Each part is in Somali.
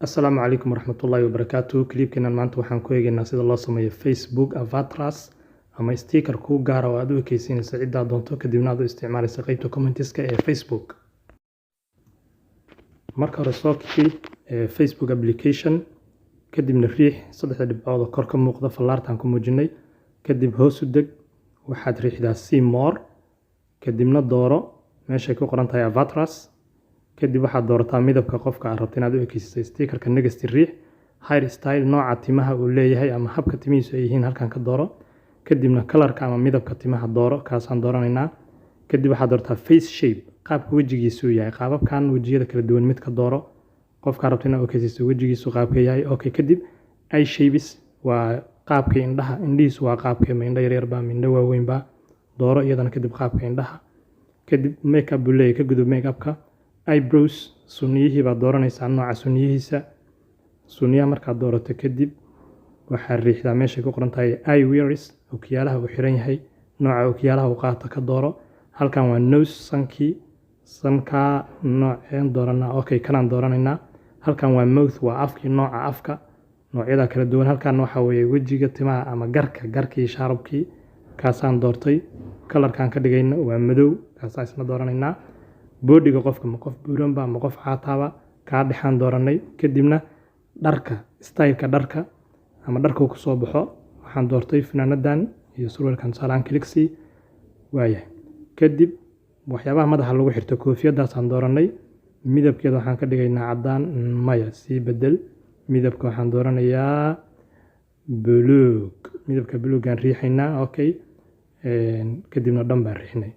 السلام عليكم ورحمة الله وبركاته. كليبكنا maanta waxaan ku eegaynaa sida loo sameeyo Facebook avatars ama sticker ku gaar oo aad u ekeysiinaysa cidda doonto kadibna aad u isticmaalaysa qaybta comments-ka ee Facebook. Marka hore soo kici Facebook application kadibna riix saddexda dhibcood oo kor ka muuqda fallaartan ku muujinay kadib hoos u deg waxaad riixdaa see more kadibna dooro meesha ku qoran tahay avatars kadib waxaad doorataa midabka qofka aad rabto inaad u ekeysiiso stickerka next riix hair style nooca timaha uu leeyahay ama habka timihiisu ay yihiin halkan ka dooro kadibna colorka ama midabka timaha dooro kaasaan dooranaynaa kadib waxaad doortaa face shape qaabka wejigiisu yahay qaababkan wejiyada kala duwan mid ka dooro qofka rabto inaad u ekeysiiso wejigiisu qaabka yahay okay kadib eye shapes waa qaabka indhaha indhihiisu waa qaabka indha yar ba indha waaweyn ba dooro iyadana kadib qaabka indhaha kadib makeup buu leeyahay ka gudub makeupka eyebrows sunniyihii baad dooranaysaa nooca sunniyihiisa sunniyaha markaad doorato kadib waxaad riixdaa meeshay ku qoran tahay eyewears ookiyaalaha uu xiran yahay nooca ookiyaalaha uu qaato ka dooro halkan waa nose sanka nooceen dooranaa okay kanaan dooranaynaa halkan waa mouth waa afkii nooca afka noocyada kala duwan halkan waxa weeye wejiga timaha ama garkii shaarabkii kaasaan doortay colorkan ka dhigayna waa madow kaasaan isna dooranaynaa boodiga qofka ma qof buuran ba ma qof caataaba ka dhaxan dooranay kadibna dharka styleka dharka ama dharka ku soo baxo waxaan doortay finaanadan iyo surwaalkan salaan klixi waaya kadib waxyaabaha madaxa lagu xirto koofiyadaas aan dooranay midabkeeda waxaan ka dhigaynaa cadaan maya si bedel midabka waxaan dooranayaa buluug midabka buluugan riixaynaa okay kadibna dhan baan riixnay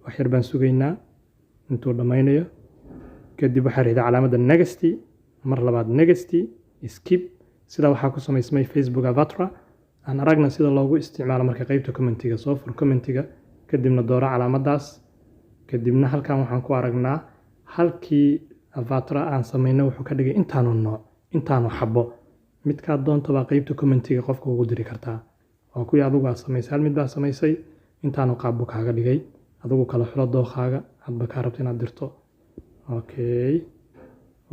wax yar baan sugaynaa intuu dhammaynayo kadib waxaa riixda calaamadda next mar labaad next skip sida waxaa ku samaysmay Facebook avatar aan aragna sida loogu isticmaalo marka qaybta commentiga soo fur commentiga kadibna dooro calaamadaas kadibna halkan waxaan ku aragnaa halkii avatar aan sameynay wuxuu ka dhigay intaanu xabo midka doonto baa qaybta commentiga qofka ugu diri kartaa oo kuwii adigu aad samaysay hal mid baa samaysay intaanu qaab buu kaaga dhigay adigu kala xulo dooqaaga hadba ka rabto inaad dirto okay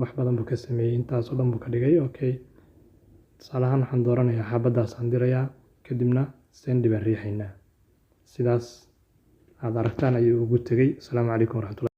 wax badan buu ka sameeyay intaas oo dhan buu ka dhigay okay salahan waxaan dooranayaa xabadaas aan dirayaa kadibna send baan riixaynaa sidaas aad aragtaan ayuu ugu tagay. Assalaamu calaykum warahmatullahi